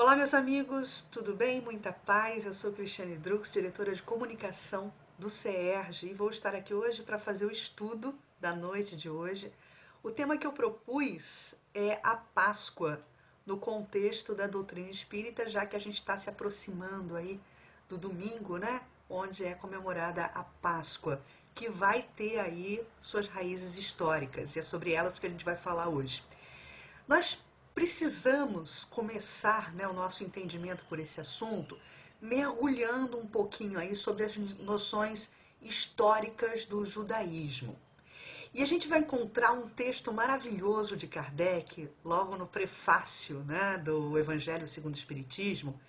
Olá, meus amigos, tudo bem? Muita paz. Eu sou Cristiane Drux, diretora de comunicação do CERJ, e vou estar aqui hoje para fazer o estudo da noite de hoje. O tema que eu propus é a Páscoa, no contexto da doutrina espírita, já que a gente está se aproximando aí do domingo, né? Onde é comemorada a Páscoa, que vai ter aí suas raízes históricas, e é sobre elas que a gente vai falar hoje. Nós precisamos começar, né, o nosso entendimento por esse assunto mergulhando um pouquinho aí sobre as noções históricas do judaísmo. E a gente vai encontrar um texto maravilhoso de Kardec, logo no prefácio, né, do Evangelho segundo o Espiritismo,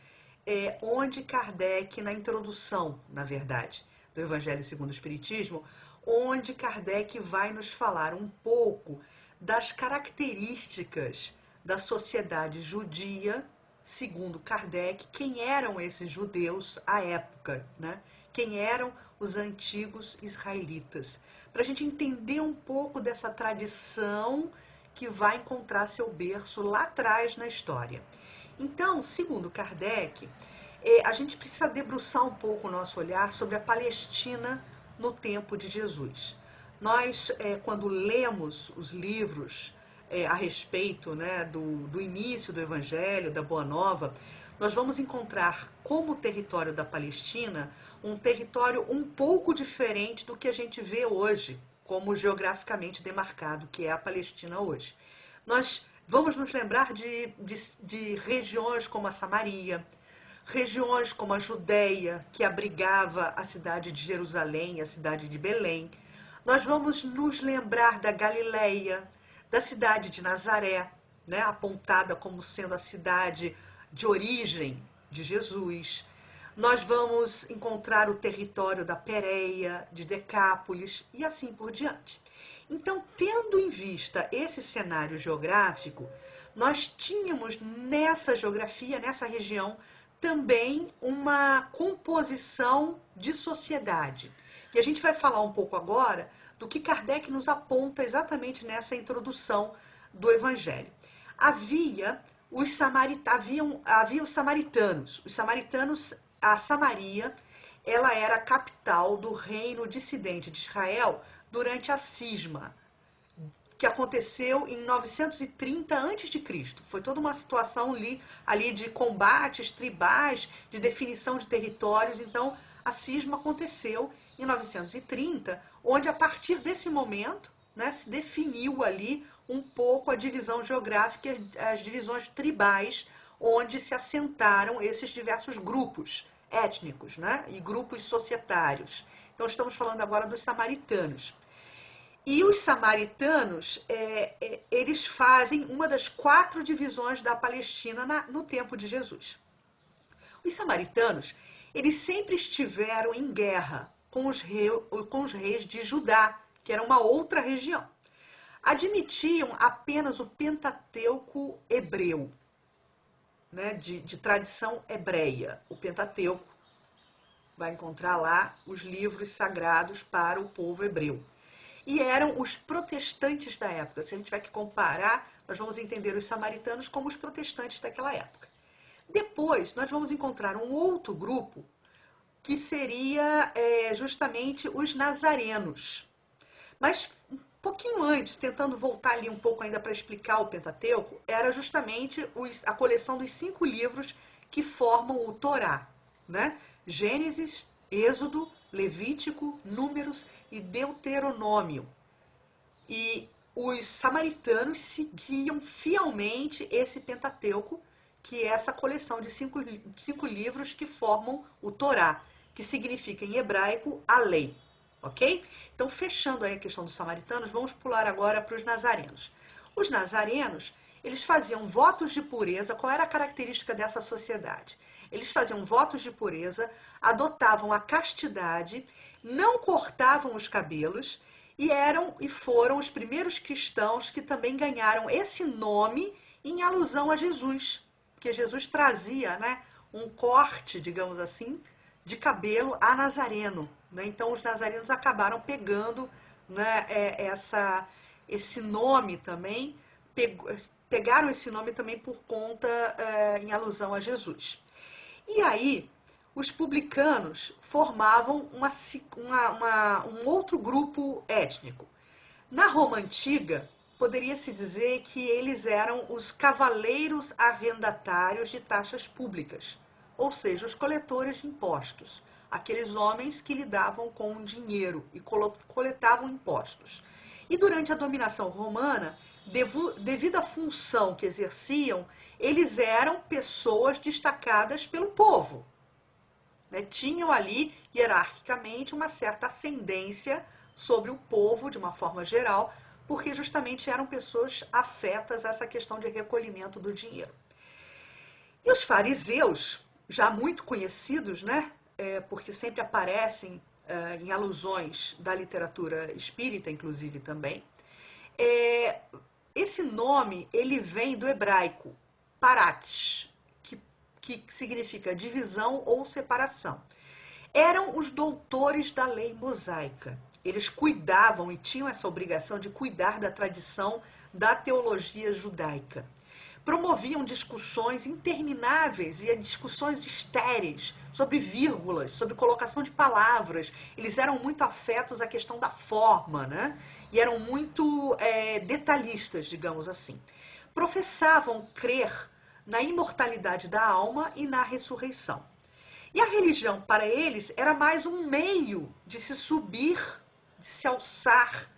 onde Kardec, na introdução, na verdade, do Evangelho segundo o Espiritismo, onde Kardec vai nos falar um pouco das características da sociedade judia, segundo Kardec, quem eram esses judeus à época, né? Quem eram os antigos israelitas. Para a gente entender um pouco dessa tradição que vai encontrar seu berço lá atrás na história. Então, segundo Kardec, a gente precisa debruçar um pouco o nosso olhar sobre a Palestina no tempo de Jesus. Nós, quando lemos os livros a respeito, né, do início do Evangelho, da Boa Nova, nós vamos encontrar como território da Palestina um território um pouco diferente do que a gente vê hoje, como geograficamente demarcado, que é a Palestina hoje. Nós vamos nos lembrar de regiões como a Samaria, regiões como a Judéia, que abrigava a cidade de Jerusalém, a cidade de Belém. Nós vamos nos lembrar da Galileia, da cidade de Nazaré, né, apontada como sendo a cidade de origem de Jesus. Nós vamos encontrar o território da Pérea, de Decápolis e assim por diante. Então, tendo em vista esse cenário geográfico, nós tínhamos nessa geografia, nessa região, também uma composição de sociedade. E a gente vai falar um pouco agora do que Kardec nos aponta exatamente nessa introdução do Evangelho. Havia os samaritanos. Os samaritanos, a Samaria, ela era a capital do reino dissidente de Israel durante a cisma, que aconteceu em 930 a.C. Foi toda uma situação ali de combates tribais, de definição de territórios. Então, a cisma aconteceu em 930, onde a partir desse momento, né, se definiu ali um pouco a divisão geográfica, as divisões tribais, onde se assentaram esses diversos grupos étnicos, né, e grupos societários. Então, estamos falando agora dos samaritanos. E os samaritanos, eles fazem uma das 4 divisões da Palestina no tempo de Jesus. Os samaritanos, eles sempre estiveram em guerra com os reis de Judá, que era uma outra região. Admitiam apenas o Pentateuco hebreu, né, de tradição hebreia. O Pentateuco, vai encontrar lá os livros sagrados para o povo hebreu. E eram os protestantes da época. Se a gente tiver que comparar, nós vamos entender os samaritanos como os protestantes daquela época. Depois, nós vamos encontrar um outro grupo, que seria justamente os nazarenos. Mas um pouquinho antes, tentando voltar ali um pouco ainda para explicar o Pentateuco, era justamente a coleção dos 5 livros que formam o Torá, né? Gênesis, Êxodo, Levítico, Números e Deuteronômio. E os samaritanos seguiam fielmente esse Pentateuco, que é essa coleção de 5 livros que formam o Torá, que significa em hebraico a lei. Ok? Então, fechando aí a questão dos samaritanos, vamos pular agora para os nazarenos. Os nazarenos, eles faziam votos de pureza. Qual era a característica dessa sociedade? Eles faziam votos de pureza, adotavam a castidade, não cortavam os cabelos e foram os primeiros cristãos que também ganharam esse nome em alusão a Jesus, porque Jesus trazia, né, um corte, digamos assim, de cabelo a nazareno, né? Então os nazarenos acabaram pegando, né, esse nome também, pegaram esse nome também por conta, em alusão a Jesus. E aí, os publicanos formavam um outro grupo étnico. Na Roma Antiga, poderia-se dizer que eles eram os cavaleiros arrendatários de taxas públicas, ou seja, os coletores de impostos, aqueles homens que lidavam com o dinheiro e coletavam impostos. E durante a dominação romana, devido à função que exerciam, eles eram pessoas destacadas pelo povo, né? Tinham ali, hierarquicamente, uma certa ascendência sobre o povo, de uma forma geral, porque justamente eram pessoas afetas a essa questão de recolhimento do dinheiro. E os fariseus, já muito conhecidos, né? Porque sempre aparecem em alusões da literatura espírita, inclusive também. Esse nome, ele vem do hebraico, parat, que significa divisão ou separação. Eram os doutores da lei mosaica. Eles cuidavam e tinham essa obrigação de cuidar da tradição da teologia judaica. Promoviam discussões intermináveis e discussões estéreis sobre vírgulas, sobre colocação de palavras. Eles eram muito afetos à questão da forma, né? E eram muito detalhistas, digamos assim. Professavam crer na imortalidade da alma e na ressurreição. E a religião, para eles, era mais um meio de se subir, de se alçar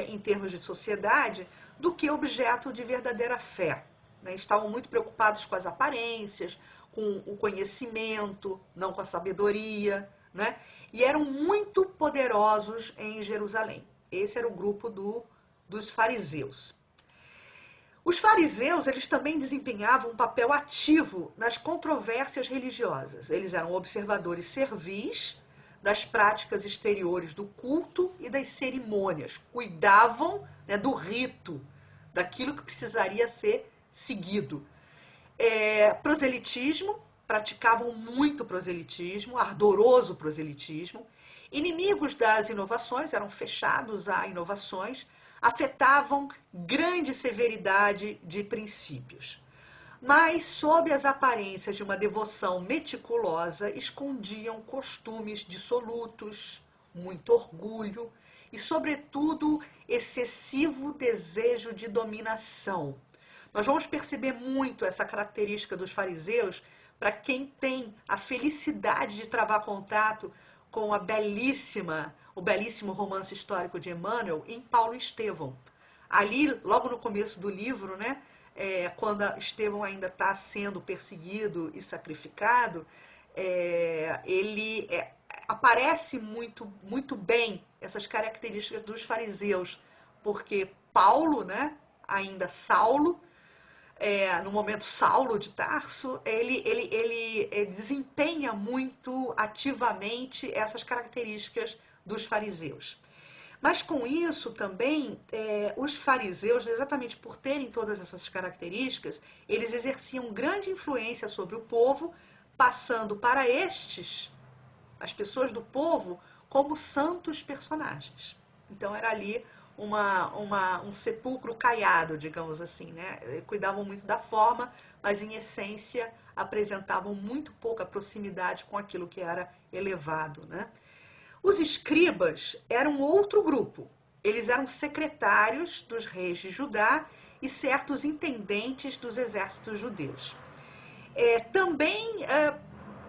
em termos de sociedade, do que objeto de verdadeira fé. Né? Estavam muito preocupados com as aparências, com o conhecimento, não com a sabedoria, né? E eram muito poderosos em Jerusalém. Esse era o grupo dos fariseus. Os fariseus, eles também desempenhavam um papel ativo nas controvérsias religiosas. Eles eram observadores servis das práticas exteriores do culto e das cerimônias. Cuidavam, né, do rito, daquilo que precisaria ser seguido. Proselitismo, praticavam muito proselitismo, ardoroso proselitismo. Inimigos das inovações, eram fechados a inovações, afetavam grande severidade de princípios. Mas, sob as aparências de uma devoção meticulosa, escondiam costumes dissolutos, muito orgulho e, sobretudo, excessivo desejo de dominação. Nós vamos perceber muito essa característica dos fariseus para quem tem a felicidade de travar contato com o belíssimo romance histórico de Emmanuel, em Paulo e Estevão. Ali, logo no começo do livro, né, quando Estevão ainda está sendo perseguido e sacrificado, ele aparece muito bem essas características dos fariseus, porque Paulo, né, ainda Saulo, no momento Saulo de Tarso, ele desempenha muito ativamente essas características dos fariseus. Mas com isso também, os fariseus, exatamente por terem todas essas características, eles exerciam grande influência sobre o povo, passando para as pessoas do povo, como santos personagens. Então era ali um sepulcro caiado, digamos assim, né? Cuidavam muito da forma, mas em essência apresentavam muito pouca proximidade com aquilo que era elevado, né? Os escribas eram outro grupo. Eles eram secretários dos reis de Judá e certos intendentes dos exércitos judeus. Também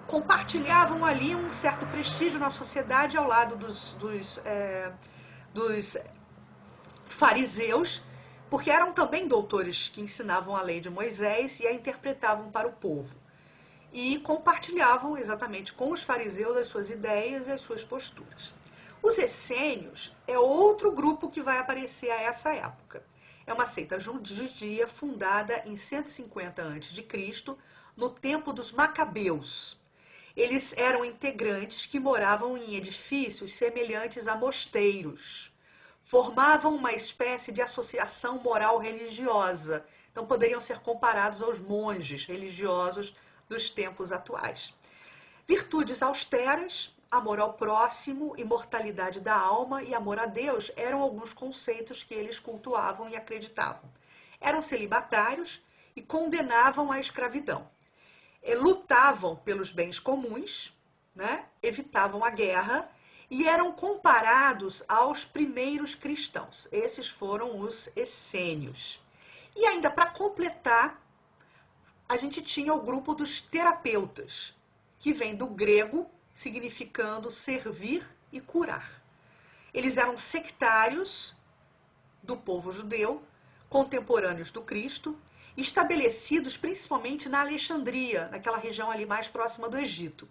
compartilhavam ali um certo prestígio na sociedade ao lado dos fariseus, porque eram também doutores que ensinavam a lei de Moisés e a interpretavam para o povo. E compartilhavam exatamente com os fariseus as suas ideias e as suas posturas. Os essênios é outro grupo que vai aparecer a essa época. É uma seita judia fundada em 150 a.C., no tempo dos Macabeus. Eles eram integrantes que moravam em edifícios semelhantes a mosteiros. Formavam uma espécie de associação moral religiosa. Então poderiam ser comparados aos monges religiosos dos tempos atuais. Virtudes austeras, amor ao próximo, imortalidade da alma e amor a Deus eram alguns conceitos que eles cultuavam e acreditavam. eram celibatários e condenavam à escravidão. Lutavam pelos bens comuns, né? Evitavam a guerra e eram comparados aos primeiros cristãos. Esses foram os essênios. E ainda para completar, a gente tinha o grupo dos terapeutas, que vem do grego, significando servir e curar. Eles eram sectários do povo judeu, contemporâneos do Cristo, estabelecidos principalmente na Alexandria, naquela região ali mais próxima do Egito.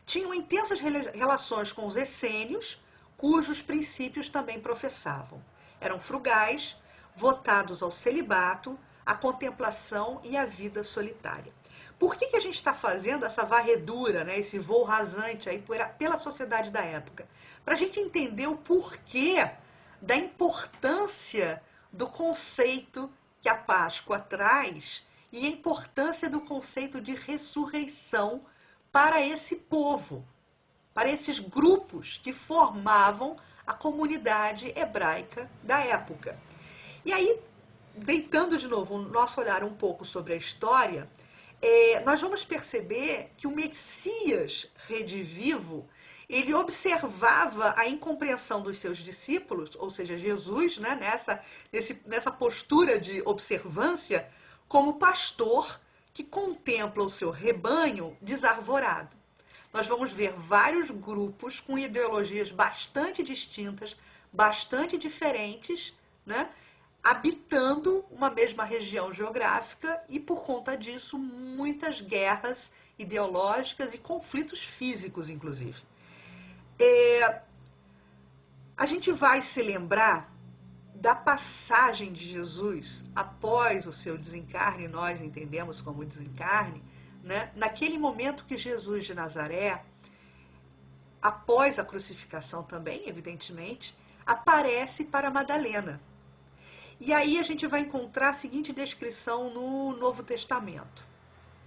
Tinham intensas relações com os essênios, cujos princípios também professavam. Eram frugais, votados ao celibato, à contemplação e à vida solitária. Por que a gente está fazendo essa varredura, né, esse voo rasante aí pela sociedade da época? Para a gente entender o porquê da importância do conceito que a Páscoa traz e a importância do conceito de ressurreição para esse povo, para esses grupos que formavam a comunidade hebraica da época. E aí, deitando de novo o nosso olhar um pouco sobre a história, nós vamos perceber que o Messias redivivo, ele observava a incompreensão dos seus discípulos, ou seja, Jesus, né, nessa postura de observância, como pastor que contempla o seu rebanho desarvorado. Nós vamos ver vários grupos com ideologias bastante distintas, bastante diferentes, né, habitando uma mesma região geográfica e, por conta disso, muitas guerras ideológicas e conflitos físicos, inclusive. A gente vai se lembrar da passagem de Jesus após o seu desencarne, nós entendemos como desencarne, né? Naquele momento que Jesus de Nazaré, após a crucificação também, evidentemente, aparece para Madalena. E aí a gente vai encontrar a seguinte descrição no Novo Testamento.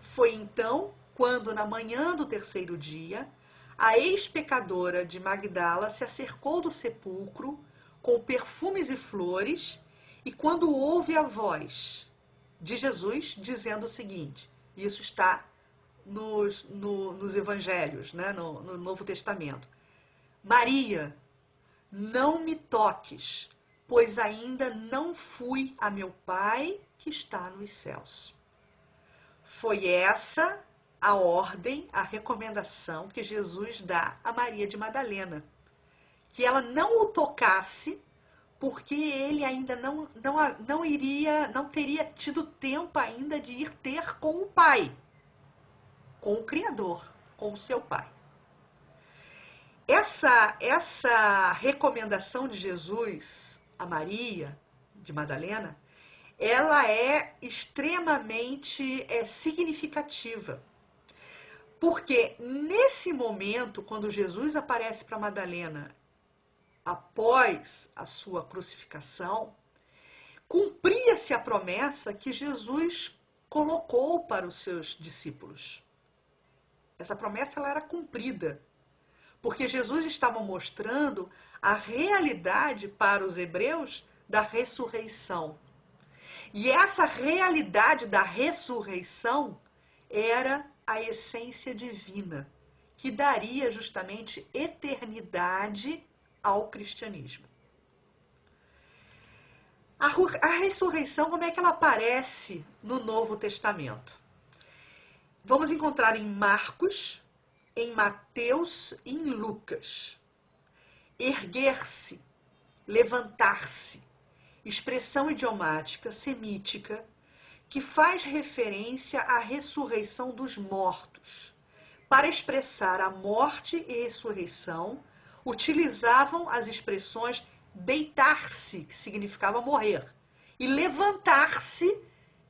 Foi então, quando na manhã do terceiro dia, a ex-pecadora de Magdala se acercou do sepulcro com perfumes e flores, e quando ouve a voz de Jesus dizendo o seguinte, isso está nos evangelhos, né, no Novo Testamento. Maria, não me toques, pois ainda não fui a meu Pai que está nos céus. Foi essa a ordem, a recomendação que Jesus dá a Maria de Madalena, que ela não o tocasse, porque ele ainda não teria tido tempo ainda de ir ter com o Pai, com o Criador, com o seu Pai. Essa recomendação de Jesus a Maria de Madalena, ela é extremamente significativa. Porque nesse momento, quando Jesus aparece para Madalena, após a sua crucificação, cumpria-se a promessa que Jesus colocou para os seus discípulos. Essa promessa ela era cumprida, porque Jesus estava mostrando a realidade para os hebreus da ressurreição. E essa realidade da ressurreição era a essência divina, que daria justamente eternidade ao cristianismo. A ressurreição, como é que ela aparece no Novo Testamento? Vamos encontrar em Marcos, em Mateus e em Lucas. Erguer-se, levantar-se, expressão idiomática, semítica, que faz referência à ressurreição dos mortos. Para expressar a morte e ressurreição, utilizavam as expressões deitar-se, que significava morrer, e levantar-se,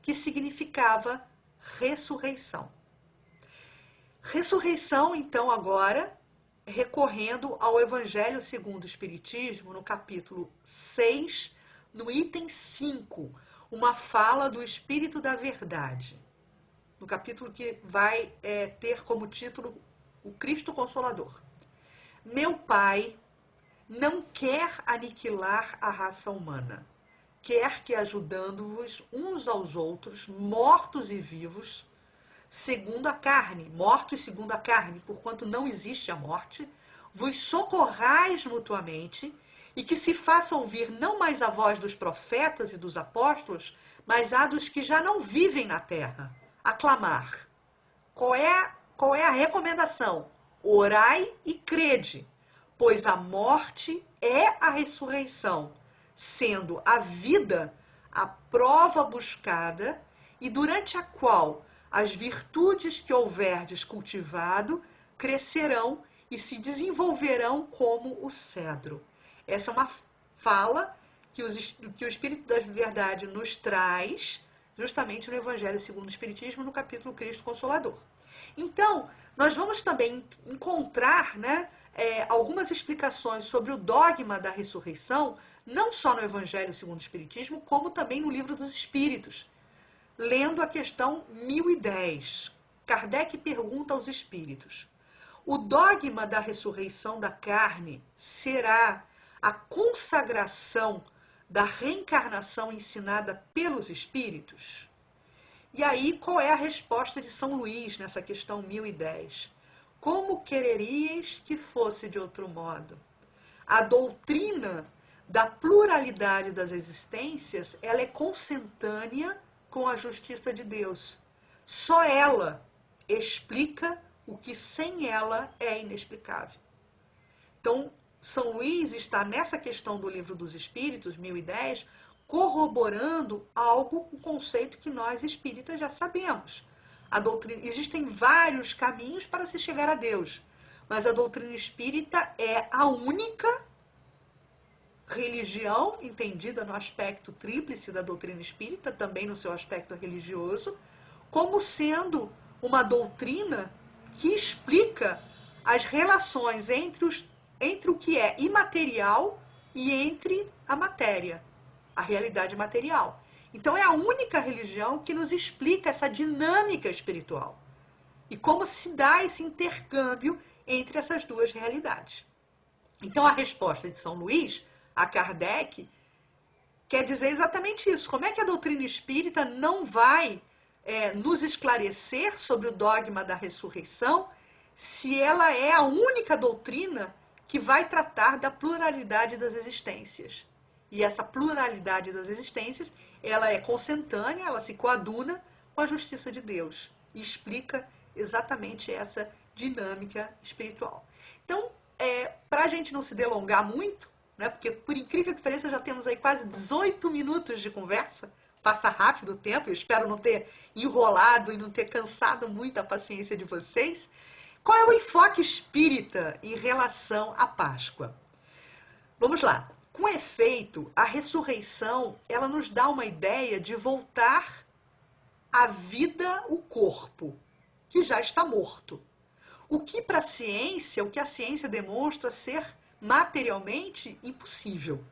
que significava ressurreição. Ressurreição, então, agora, recorrendo ao Evangelho segundo o Espiritismo, no capítulo 6, no item 5, uma fala do Espírito da Verdade, no capítulo que vai ter como título o Cristo Consolador. Meu Pai não quer aniquilar a raça humana, quer que ajudando-vos uns aos outros, mortos e vivos, segundo a carne, mortos segundo a carne, porquanto não existe a morte, vos socorrais mutuamente, e que se faça ouvir não mais a voz dos profetas e dos apóstolos, mas a dos que já não vivem na terra. Aclamar. Qual é a recomendação? Orai e crede, pois a morte é a ressurreição, sendo a vida a prova buscada, e durante a qual as virtudes que houverdes cultivado crescerão e se desenvolverão como o cedro. Essa é uma fala que o Espírito da Verdade nos traz justamente no Evangelho segundo o Espiritismo, no capítulo Cristo Consolador. Então, nós vamos também encontrar, né, algumas explicações sobre o dogma da ressurreição, não só no Evangelho segundo o Espiritismo, como também no Livro dos Espíritos. Lendo a questão 1010, Kardec pergunta aos espíritos: o dogma da ressurreição da carne será a consagração da reencarnação ensinada pelos espíritos? E aí, qual é a resposta de São Luís nessa questão 1010? Como quereríeis que fosse de outro modo? A doutrina da pluralidade das existências, ela é consentânea com a justiça de Deus. Só ela explica o que sem ela é inexplicável. Então, São Luís está nessa questão do Livro dos Espíritos, 1010, corroborando algo, um conceito que nós espíritas já sabemos. A doutrina, existem vários caminhos para se chegar a Deus, mas a doutrina espírita é a única religião entendida no aspecto tríplice da doutrina espírita, também no seu aspecto religioso, como sendo uma doutrina que explica as relações entre o que é imaterial e entre a matéria, a realidade material. Então é a única religião que nos explica essa dinâmica espiritual e como se dá esse intercâmbio entre essas duas realidades. Então a resposta de São Luís a Kardec quer dizer exatamente isso. Como é que a doutrina espírita não vai nos esclarecer sobre o dogma da ressurreição se ela é a única doutrina que vai tratar da pluralidade das existências? E essa pluralidade das existências, ela é consentânea, ela se coaduna com a justiça de Deus e explica exatamente essa dinâmica espiritual. Então, para a gente não se delongar muito, né, porque por incrível que pareça já temos aí quase 18 minutos de conversa, passa rápido o tempo, eu espero não ter enrolado e não ter cansado muito a paciência de vocês. Qual é o enfoque espírita em relação à Páscoa? Vamos lá. Com efeito, a ressurreição, ela nos dá uma ideia de voltar à vida o corpo, que já está morto. O que para a ciência, o que a ciência demonstra ser materialmente impossível.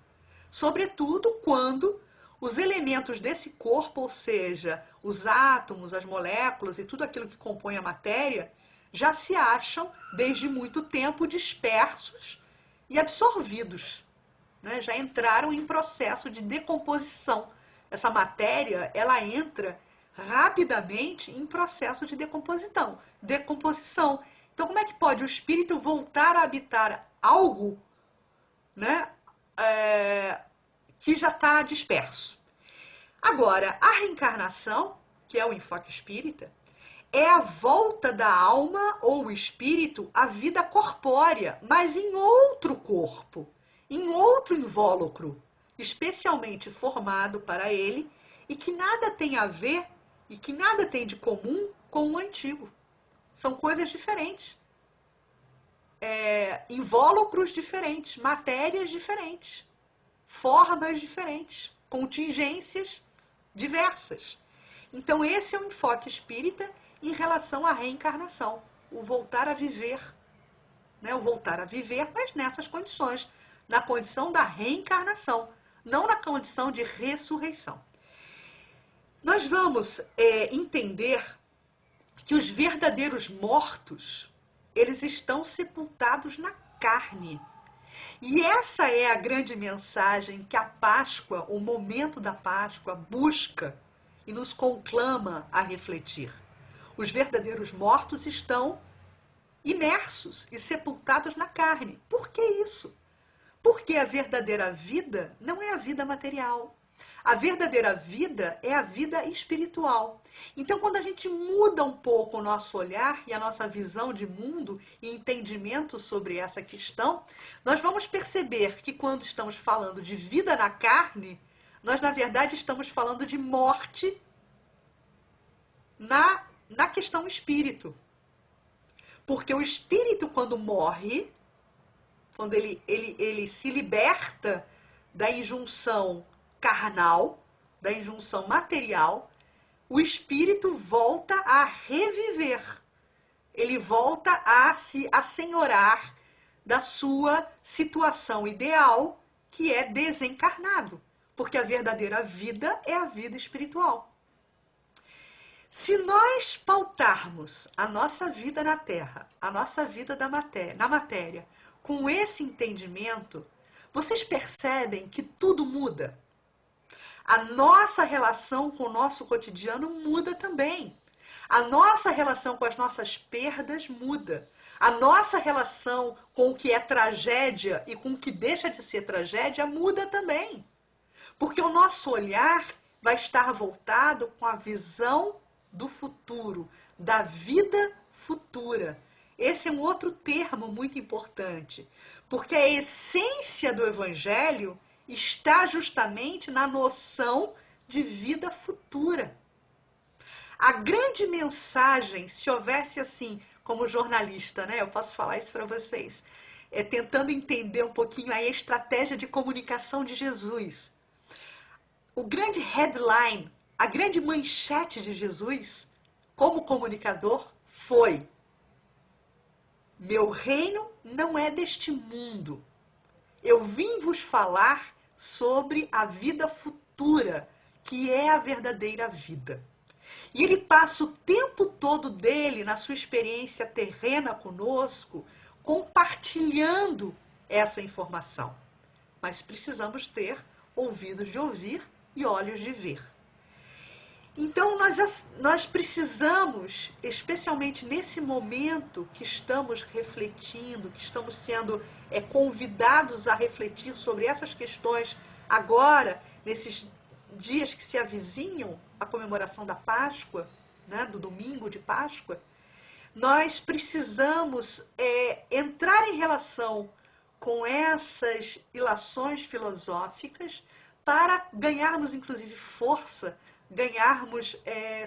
Sobretudo quando os elementos desse corpo, ou seja, os átomos, as moléculas e tudo aquilo que compõe a matéria, já se acham, desde muito tempo, dispersos e absorvidos, né? Já entraram em processo de decomposição. Essa matéria, ela entra rapidamente em processo de decomposição. Então, como é que pode o espírito voltar a habitar algo, né, que já está disperso? Agora, a reencarnação, que é o enfoque espírita, é a volta da alma ou espírito à vida corpórea, mas em outro corpo, em outro invólucro, especialmente formado para ele e que nada tem a ver e que nada tem de comum com o antigo. São coisas diferentes. Invólucros diferentes, matérias diferentes, formas diferentes, contingências diversas. Então esse é o enfoque espírita em relação à reencarnação, o voltar a viver, né? O voltar a viver, mas nessas condições, na condição da reencarnação, não na condição de ressurreição. Nós vamos entender que os verdadeiros mortos, eles estão sepultados na carne. E essa é a grande mensagem que a Páscoa, o momento da Páscoa, busca e nos conclama a refletir. Os verdadeiros mortos estão imersos e sepultados na carne. Por que isso? Porque a verdadeira vida não é a vida material. A verdadeira vida é a vida espiritual. Então, quando a gente muda um pouco o nosso olhar e a nossa visão de mundo e entendimento sobre essa questão, nós vamos perceber que quando estamos falando de vida na carne, nós, na verdade, estamos falando de morte na questão espírito. Porque o espírito, quando morre, quando ele se liberta da injunção carnal, da injunção material, o espírito volta a reviver. Ele volta a se assenhorar da sua situação ideal, que é desencarnado. Porque a verdadeira vida é a vida espiritual. Se nós pautarmos a nossa vida na Terra, a nossa vida na matéria, com esse entendimento, vocês percebem que tudo muda. A nossa relação com o nosso cotidiano muda também. A nossa relação com as nossas perdas muda. A nossa relação com o que é tragédia e com o que deixa de ser tragédia muda também. Porque o nosso olhar vai estar voltado com a visão do futuro, da vida futura. Esse é um outro termo muito importante, porque a essência do Evangelho está justamente na noção de vida futura. A grande mensagem, se houvesse assim, como jornalista, né, eu posso falar isso para vocês, tentando entender um pouquinho aí a estratégia de comunicação de Jesus. O grande headline, a grande manchete de Jesus, como comunicador, foi: meu reino não é deste mundo. Eu vim vos falar sobre a vida futura, que é a verdadeira vida. E ele passa o tempo todo dele, na sua experiência terrena conosco, compartilhando essa informação. Mas precisamos ter ouvidos de ouvir e olhos de ver. Então, nós precisamos, especialmente nesse momento que estamos refletindo, que estamos sendo convidados a refletir sobre essas questões agora, nesses dias que se avizinham a comemoração da Páscoa, né, do domingo de Páscoa, nós precisamos entrar em relação com essas ilações filosóficas para ganharmos, inclusive, força, ganharmos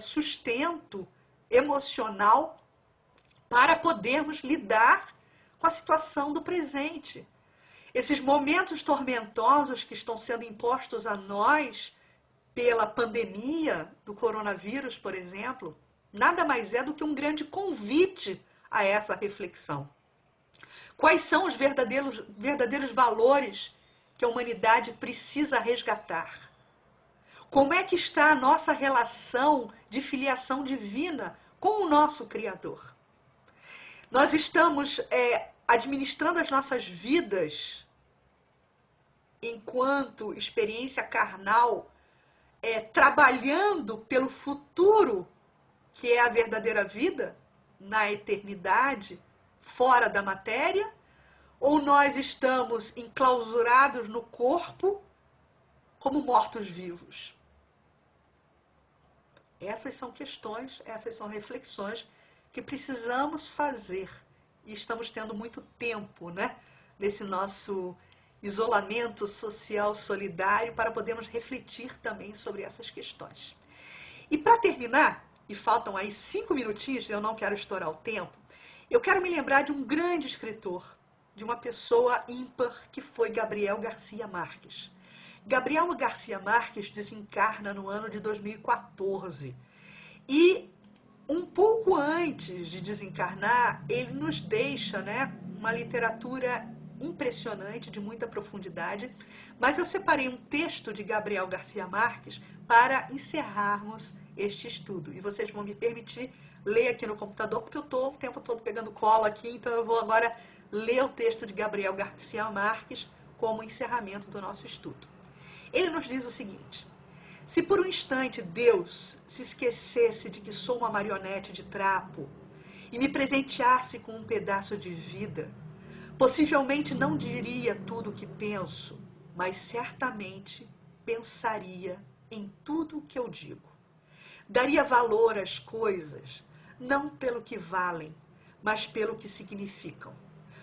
sustento emocional para podermos lidar com a situação do presente. Esses momentos tormentosos que estão sendo impostos a nós pela pandemia do coronavírus, por exemplo, nada mais é do que um grande convite a essa reflexão. Quais são os verdadeiros valores que a humanidade precisa resgatar? Como é que está a nossa relação de filiação divina com o nosso Criador? Nós estamos administrando as nossas vidas enquanto experiência carnal, trabalhando pelo futuro, que é a verdadeira vida, na eternidade, fora da matéria? Ou nós estamos enclausurados no corpo como mortos-vivos? Essas são questões, essas são reflexões que precisamos fazer. E estamos tendo muito tempo, né, nesse nosso isolamento social solidário para podermos refletir também sobre essas questões. E para terminar, e faltam aí 5 minutinhos, eu não quero estourar o tempo, eu quero me lembrar de um grande escritor, de uma pessoa ímpar, que foi Gabriel Garcia Marques. Gabriel Garcia Marques desencarna no ano de 2014. E um pouco antes de desencarnar, ele nos deixa, né, uma literatura impressionante, de muita profundidade. Mas eu separei um texto de Gabriel Garcia Marques para encerrarmos este estudo. E vocês vão me permitir ler aqui no computador, porque eu estou o tempo todo pegando cola aqui, então eu vou agora ler o texto de Gabriel Garcia Marques como encerramento do nosso estudo. Ele nos diz o seguinte: se por um instante Deus se esquecesse de que sou uma marionete de trapo e me presenteasse com um pedaço de vida, possivelmente não diria tudo o que penso, mas certamente pensaria em tudo o que eu digo. Daria valor às coisas, não pelo que valem, mas pelo que significam.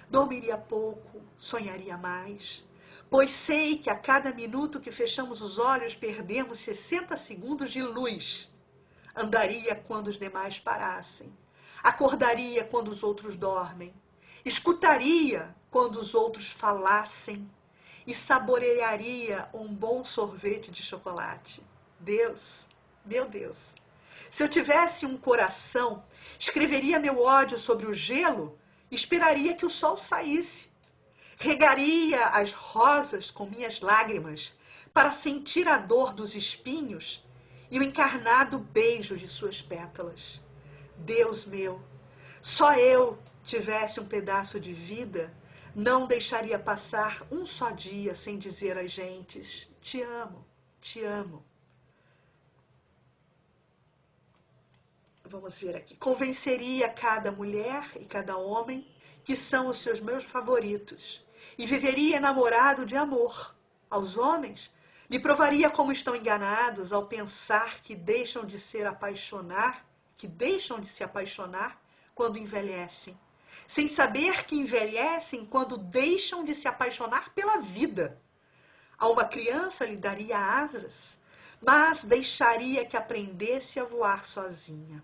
Dormiria pouco, sonharia mais, pois sei que a cada minuto que fechamos os olhos perdemos 60 segundos de luz. Andaria quando os demais parassem. Acordaria quando os outros dormem. Escutaria quando os outros falassem. E saborearia um bom sorvete de chocolate. Deus, meu Deus, se eu tivesse um coração, escreveria meu ódio sobre o gelo e esperaria que o sol saísse. Regaria as rosas com minhas lágrimas para sentir a dor dos espinhos e o encarnado beijo de suas pétalas. Deus meu, só eu tivesse um pedaço de vida, não deixaria passar um só dia sem dizer às gentes: te amo, te amo. Vamos ver aqui. Convenceria cada mulher e cada homem que são os seus meus favoritos e viveria enamorado de amor. Aos homens, lhe provaria como estão enganados ao pensar que deixam de se apaixonar quando envelhecem, sem saber que envelhecem quando deixam de se apaixonar pela vida. A uma criança lhe daria asas, mas deixaria que aprendesse a voar sozinha.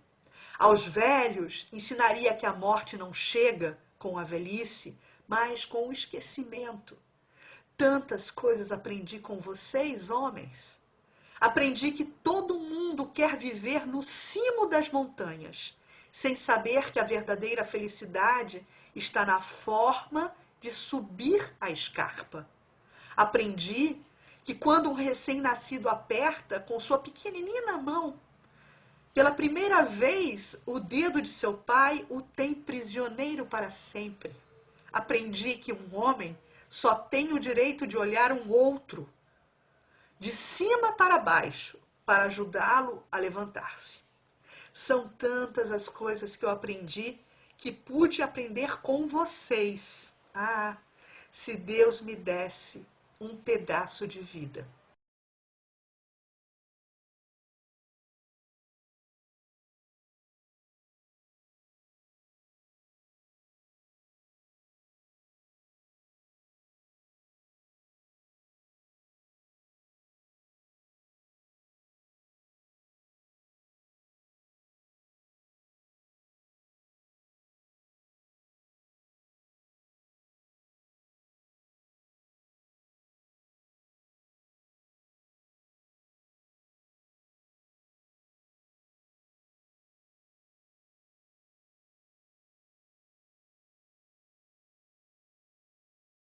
Aos velhos, ensinaria que a morte não chega com a velhice, mas com o esquecimento. Tantas coisas aprendi com vocês, homens. Aprendi que todo mundo quer viver no cimo das montanhas, sem saber que a verdadeira felicidade está na forma de subir a escarpa. Aprendi que quando um recém-nascido aperta com sua pequenina mão, pela primeira vez, o dedo de seu pai o tem prisioneiro para sempre. Aprendi que um homem só tem o direito de olhar um outro de cima para baixo para ajudá-lo a levantar-se. São tantas as coisas que eu aprendi que pude aprender com vocês. Ah, se Deus me desse um pedaço de vida.